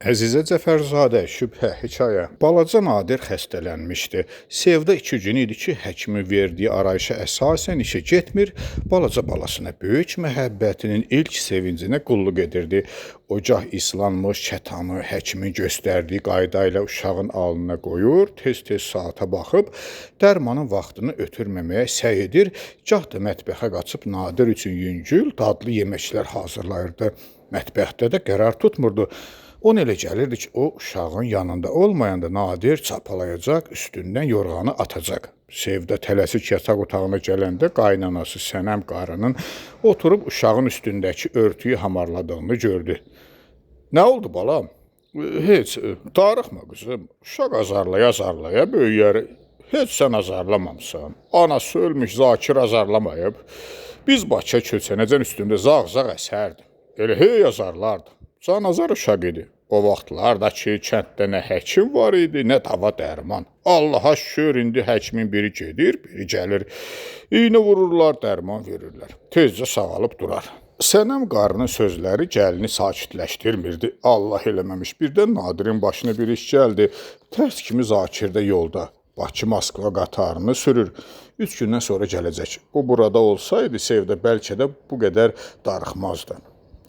Əzizə Cəfərzadə, şübhə, hekayə. Balaca Nadir xəstələnmişdi. Sevda 2 gün idi ki, həkimin verdiyi arayışa əsasən işə getmir, balaca balasına böyük məhəbbətinin ilk sevincinə qulluq edirdi. Ocaq islanmış kətanı həkimin göstərdiyi qayda ilə uşağın alnına qoyur, tez-tez saata baxıb, dərmanın vaxtını ötürməməyə səy edir, gah da mətbəxə qaçıb Nadir üçün yüngül, dadlı yeməklər hazırlayırdı. Mətbəxdə də qərar tutmurdu. Ona elə gəlirdi ki, o uşağın yanında olmayanda Nadir çapalayacaq, üstündən yorğanı atacaq. Sevda tələsik yataq otağına gələndə qaynanası Sənəm qarının oturub uşağın üstündəki örtüyü hamarladığını gördü. Nə oldu balam? Heç, darıxma qızım. Uşaq azarlaya böyüyər. Heç sən azarlamamısan. Anası ölmüş, Zakir azarlamayıb. Biz Bakıya köçənəcən üstündə zağ-zağ əsərdi. Elə hey azarlardı. Canazar uşaq idi. O vaxtlarda ki, kənddə nə həkim var idi, nə dava dərman. Allaha şükür, indi həkimin biri gedir, biri gəlir. İynə vururlar, dərman verirlər. Tezcə sağalıb durar. Sənəm qarının sözləri gəlini sakitləşdirmirdi. Allah eləməmiş, birdən Nadirin başına bir iş gəldi. Tərs kimi Zakirdə yolda. Bakı-Moskva qatarını sürür. 3 gündən sonra gələcək. O burada olsaydı, Sevda bəlkə də bu qədər darıxmazdı.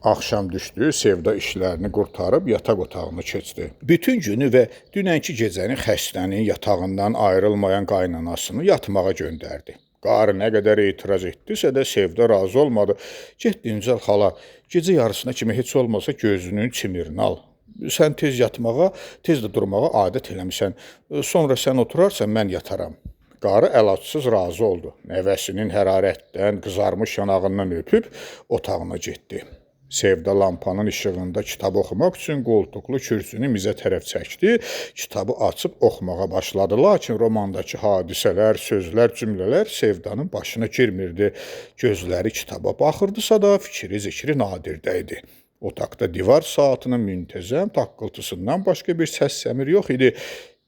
Axşam düşdü, Sevda işlərini qurtarıb yataq otağını keçdi. Bütün günü və dünənki gecəni xəstənin yatağından ayrılmayan qaynanasını yatmağa göndərdi. Qarı nə qədər etiraz etdisə də Sevda razı olmadı. Get dincəl xala, gecə yarısına kimi heç olmasa gözünün çimirini al. Sən tez yatmağa, tez də durmağa adət eləmisən. Sonra sən oturarsan, mən yataram. Qarı əlacsız razı oldu. Nəvəsinin hərarətdən qızarmış yanağından öpüb otağına getdi. Sevda lampanın işığında kitab oxumaq üçün qoltuqlu kürsünü mizə tərəf çəkdi, kitabı açıb oxumağa başladı. Lakin romandakı hadisələr, sözlər, cümlələr Sevdanın başına girmirdi. Gözləri kitaba baxırdısa da fikri zikri Nadirdə idi. Otaqda divar saatının müntəzəm taqqıltısından başqa bir səs-səmir yox idi.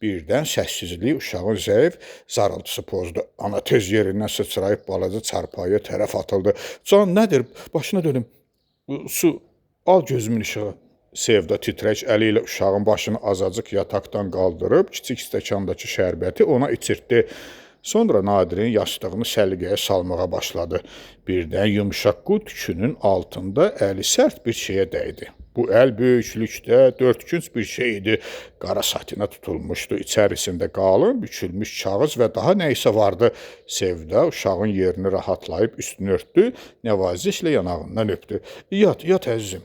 Birdən səssizlik uşağın zəif zarıltısı pozdu. Ana tez yerindən sıçrayıb balaca çarpayıya tərəf atıldı. Can, nədir? Başına dönüm. Su, al gözümün işığı. Sevda titrək əli ilə uşağın başını azacıq yataqdan qaldırıb, kiçik stəkandakı şərbəti ona içirtdi. Sonra Nadirin yastığını səliqəyə salmağa başladı. Birdən yumşaq qut tükünün altında əli sərt bir şeyə dəydi. Bu əl böyüklükdə, dördkünc bir şey idi. Qara satinə tutulmuşdu. İçərisində qalın, bükülmüş kağız və daha nə isə vardı. Sevda uşağın yerini rahatlayıb üstünü örtdü, nəvazişlə yanağından öpdü. Yat əzizim.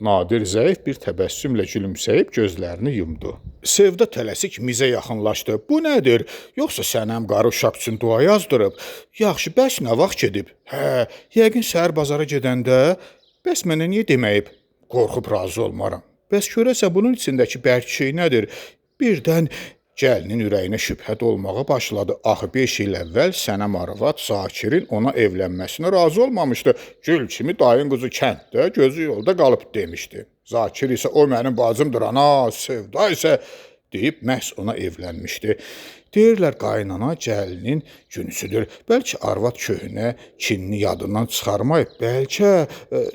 Nadir zəif bir təbəssümlə gülümsəyib gözlərini yumdu. Sevda tələsik mizə yaxınlaşdı. Bu nədir? Yoxsa Sənəm qarı uşaq üçün dua yazdırıb? Yaxşı, bəs nə vaxt gedib? Hə, yəqin səhər bazara gedəndə. Bəs mənə niyə deməyib? Qorxub razı olmaram. Bəs görəsə bunun içindəki bərk şey nədir? Birdən gəlinin ürəyinə şübhə dolmağa başladı. Axı 5 il əvvəl Sənəm arvad Zakirin ona evlənməsinə razı olmamışdı. Gül kimi dayın qızı kənddə, gözü yolda qalıb demişdi. Zakir isə o mənim bacımdır, ana, Sevda isə deyib məhz ona evlənmişdi. Deyirlər qaynana gəlinin günüsüdür. Bəlkə arvad köhnə kinini yadından çıxarmayıb. Bəlkə,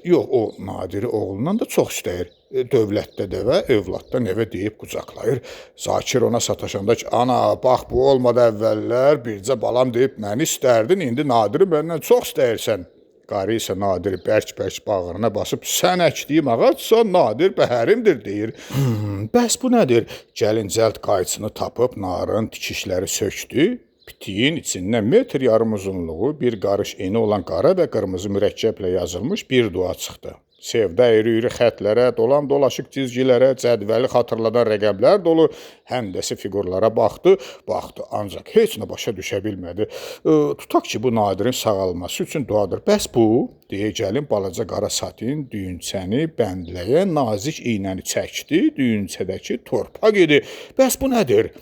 yox, o Nadiri oğlundan da çox istəyir. Dövlətdə dəvə, övladda nəvə deyib qucaqlayır. Zakir ona sataşanda ki, ana, bax bu olmadı əvvəllər, bircə balam deyib məni istərdin, indi Nadiri məndən çox istəyirsən. Qarı isə Nadiri bərk-bərk bağrına basıb, sən əkdiyim ağacsa Nadir bəhərimdir, deyir. Bəs bu nədir? Gəlin cəld qayçını tapıb narın tikişləri sökdü. Pitiyin içindən metr yarım uzunluğu, bir qarış eni olan qara və qırmızı mürəkkəblə yazılmış bir dua çıxdı. Sevda iri-iri xətlərə, dolaşıq cizgilərə, cədvəli xatırladan rəqəmlər dolu həndəsi fiqurlara baxdı, ancaq heç nə başa düşə bilmədi. Tutaq ki, bu Nadirin sağalması üçün duadır. Bəs bu, deyə gəlin balaca qara satin düyünçəni bəndləyən nazik iynəni çəkdi, düyünçədəki torpaq idi. Bəs bu nədir?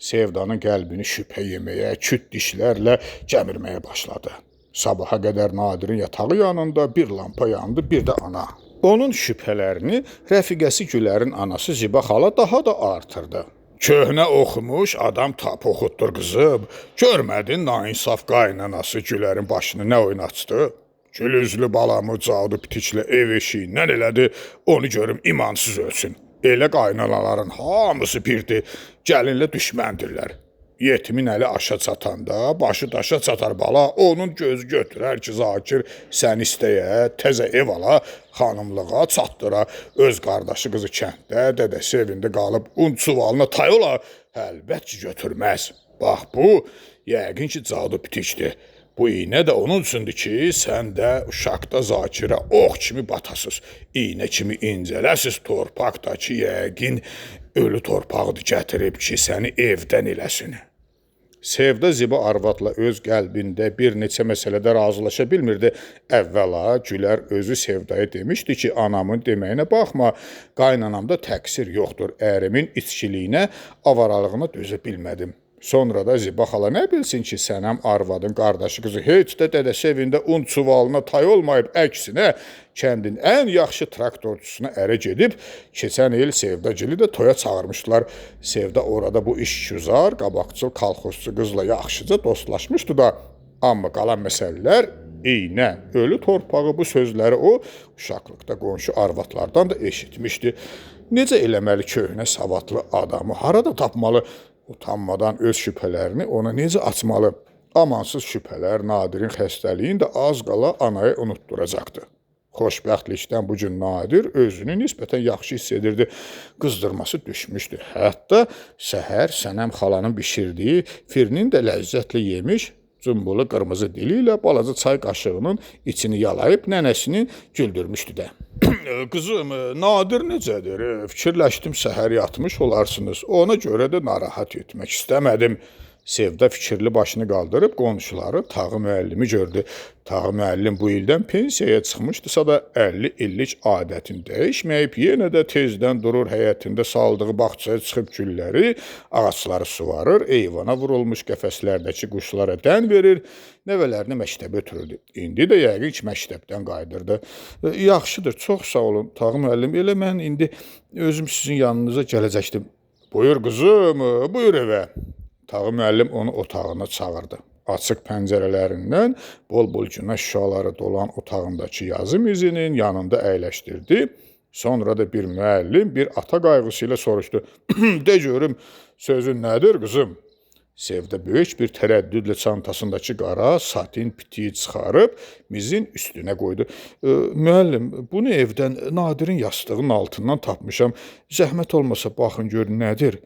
Sevdanın qəlbini şübhə yeməyə, küt dişlərlə gəmirməyə başladı. Sabaha qədər Nadirin yatağı yanında bir lampa yandı, bir də ana. Onun şübhələrini rəfiqəsi Gülərin anası Ziba xala daha da artırdı. Köhnə oxumuş adam tap oxutdur qızım. Görmədin nainsaf qaynanası Gülərin başını nə oynatsdı? Gülüzlü balamı cadu pitiklə ev eşiyindən elədi, onu görüm imansız ölsün. Elə qaynanaların hamısı birdir, gəlinlə düşməndirlər. Yetimin əli aşa çatanda, başı daşa çatar bala, onun gözü götürər ki, Zakir sən istəyə, təzə ev ala, xanımlığa çatdıra, öz qardaşı qızı kənddə, dədəsi evində qalıb un çuvalına tay ola, əlbət ki, götürməz. Bax bu, yəqin ki, cadu pitikdir. Bu iynə də onun üçündür ki, sən də uşaqda Zakirə ox kimi batasız, iynə kimi incələsiz, torpaq da ki, yəqin ölü torpağıdır gətirib ki, səni evdən eləsin. Sevda Ziba arvadla öz qəlbində bir neçə məsələdə razılaşa bilmirdi. Əvvəla Gülər özü Sevdaya demişdi ki, anamın deməyinə baxma, qaynanamda təqsir yoxdur, ərimin içkiliyinə, avaralığına dözə bilmədim. Sonra da Ziba xala nə bilsin ki, sənəm arvadın qardaşı qızı heç də dədəsi evində un çuvalına tay olmayıb, əksinə kəndin ən yaxşı traktorçusuna ərə gedib, keçən il Sevdagili də toya çağırmışdılar. Sevda orada bu işgüzar, qabaqçıl kolxozçu qızla yaxşıca dostlaşmışdı da, amma qalan məsələlər iynə, ölü torpağı bu sözləri o uşaqlıqda qonşu arvadlardan da eşitmişdi. Necə eləməli köhnə savadlı adamı harada tapmalı? Utanmadan öz şübhələrini ona necə açmalı? Amansız şübhələr Nadirin xəstəliyini də az qala anaya unutturacaqdı. Xoşbəxtlikdən bu gün Nadir özünü nisbətən yaxşı hiss edirdi. Qızdırması düşmüşdü. Hətta səhər Sənəm xalanın bişirdiyi firnin də ləzzətli yemiş, cımbılı qırmızı dili ilə balaca çay qaşığının içini yalayıb nənəsini güldürmüşdü də. Qızım, Nadir necədir? Fikirləşdim səhər yatmış olarsınız. Ona görə də narahat etmək istəmədim. Sevda fikirli başını qaldırıb qonşuları Tağı müəllimi gördü. Tağı müəllim bu ildən pensiyaya çıxmışdısa da 50 illik adətin dəyişməyib, yenə də tezdən durur həyətində saldığı bağçaya çıxıb gülləri, ağaçları suvarır, eyvana vurulmuş qəfəslərdəki quşlara dən verir, nəvələrini məktəbə ötürürdü. İndi də yəqin ki, məktəbdən qayıdırdı. Yaxşıdır, çox sağ olun Tağı müəllim, elə mən indi özüm sizin yanınıza gələcəkdim. Buyur qızım, buyur evə. Tağı müəllim onu otağına çağırdı. Açıq pəncərələrindən bol-bol günəş şüaları dolan otağındakı yazı mizinin yanında əyləşdirdi. Sonra da bir müəllim bir ata qayğısı ilə soruşdu. De görüm, sözün nədir qızım? Sevda böyük bir tərəddüdlə çantasındakı qara satin pitiyi çıxarıb mizin üstünə qoydu. Müəllim, bunu evdən Nadirin yastığının altından tapmışam. Zəhmət olmasa baxın görün nədir?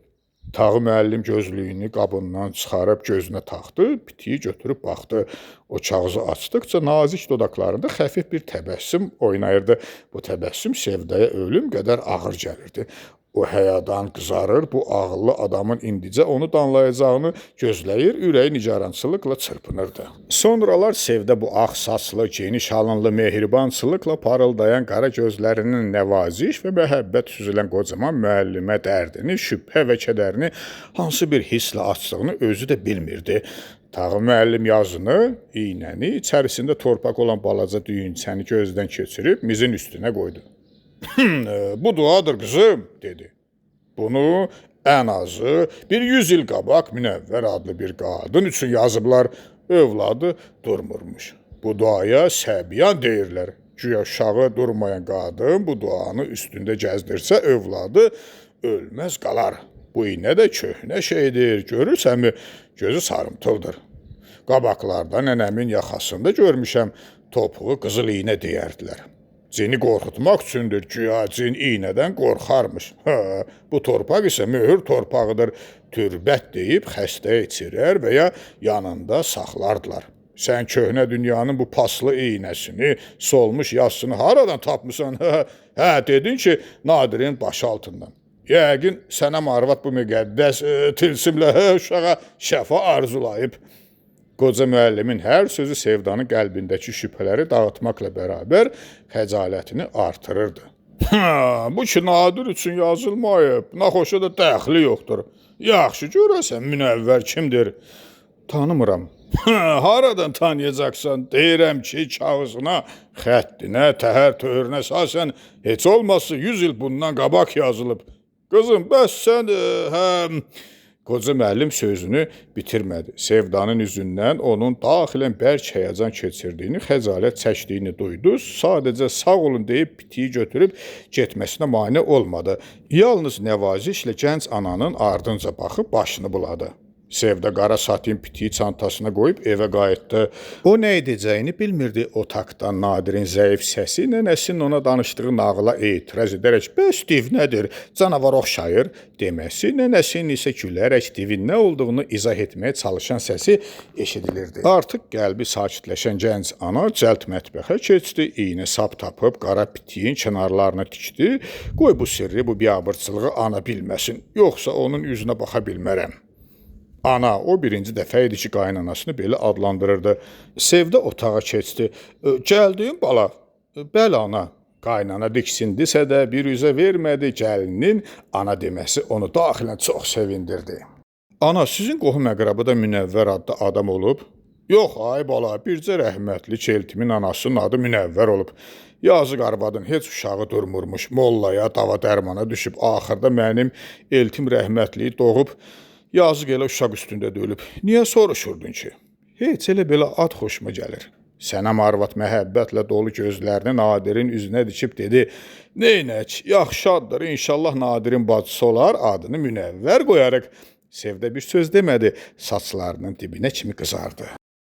Tağı müəllim gözlüyünü qabından çıxarıb gözünə taxdı, pitiyi götürüb baxdı. O kağızı açdıqca nazik dodaqlarında xəfif bir təbəssüm oynayırdı. Bu təbəssüm Sevdaya ölüm qədər ağır gəlirdi. O həyadan qızarır, bu ağıllı adamın indicə onu danlayacağını gözləyir, ürəyi nigarançılıqla çırpınırdı. Sonralar Sevda bu ağ saçlı, geniş alınlı, mehribançılıqla parıldayan qara gözlərinin nəvaziş və məhəbbət süzülən qocaman müəllimə dərdini, şübhə və kədərini hansı bir hisslə açdığını özü də bilmirdi. Tağı müəllim yazını, iynəni, içərisində torpaq olan balaca düyünçəni gözdən keçirib mizin üstünə qoydu. Bu duadır qızım, dedi. Bunu ən azı bir 100 il qabaq Münəvvər adlı bir qadın üçün yazıblar, övladı durmurmuş. Bu duaya səbiyan deyirlər. Güya uşağı durmayan qadın bu duanı üstündə gəzdirsə, övladı ölməz qalar. Bu iynə də köhnə şeydir, görürsənmi, gözü sarımtıldır. Qabaqlarda nənəmin yaxasında görmüşəm, topuğu qızıl iynə deyərdilər. Cini qorxutmaq üçündür, güya cin iynədən qorxarmış. Bu torpaq isə möhür torpağıdır, türbət deyib xəstə içirər və ya yanında saxlardılar. Sən köhnə dünyanın bu paslı iynəsini, solmuş yazısını haradan tapmısan? Dedin ki, Nadirin başı altından. Yəqin sənəm arvad bu müqəddəs tilsimlə uşağa şəfa arzulayıb. Qoca müəllimin hər sözü Sevdanın qəlbindəki şübhələri dağıtmaqla bərabər xəcalətini artırırdı. Bu ki, Nadir üçün yazılmayıb, naxoşa da dəxli yoxdur. Yaxşı görəsən, Münəvvər kimdir? Tanımıram. Haradan tanıyacaqsan? Deyirəm ki, kağızına, xəttinə, təhər-töhürünə əsasən heç olmazsa 100 il bundan qabaq yazılıb. Qızım, bəs sən Qoca müəllim sözünü bitirmədi. Sevdanın üzündən onun daxilən bərk həyəcan keçirdiyini, xəcalət çəkdiyini duydu. Sadəcə sağ olun deyib pitiyi götürüb getməsinə mane olmadı. Yalnız nəvazişlə gənc ananın ardınca baxıb başını buladı. Sevda qara satin pitiyi çantasına qoyub evə qayıtdı. O nə edəcəyini bilmirdi. Otaqdan Nadirin zəif səsi nənəsinin ona danışdığı nağıla etiraz edərək "Bəs div nədir? Canavar oxşayır" deməsi, nənəsinin isə gülərək divin nə olduğunu izah etməyə çalışan səsi eşidilirdi. Artıq qəlbi sakitləşən gənc ana cəld mətbəxə keçdi, iynə sap tapıb qara pitiyin kənarlarını tikdi. Qoy bu sirri, bu biabırçılığı ana bilməsin, yoxsa onun üzünə baxa bilmərəm. Ana, o birinci dəfə idi ki, qaynanasını belə adlandırırdı. Sevda otağa keçdi. Gəldin bala? Bəli ana. Qaynana diksindisə də bir üzə vermədi. Gəlinin ana deməsi onu daxilən çox sevindirdi. Ana, sizin qohum əqrabıda Münəvvər adlı adam olub? Yox, ay bala, bircə rəhmətli Keltimin anasının adı Münəvvər olub. Yazıq arvadın heç uşağı durmurmuş. Mollaya, dava dərmana düşüb. Axırda mənim eltim rəhmətliyi doğub. Yazıq elə uşaq üstündə dölüb. Niyə soruşurdun ki? Heç elə belə ad xoşuma gəlir. Sənəm arvad məhəbbətlə dolu gözlərini Nadirin üzünə dikib dedi. Neynək, yaxşı addır, inşallah Nadirin bacısı olar, adını Münəvvər qoyarıq. Sevda bir söz demədi, saçlarının dibinə kimi qızardı.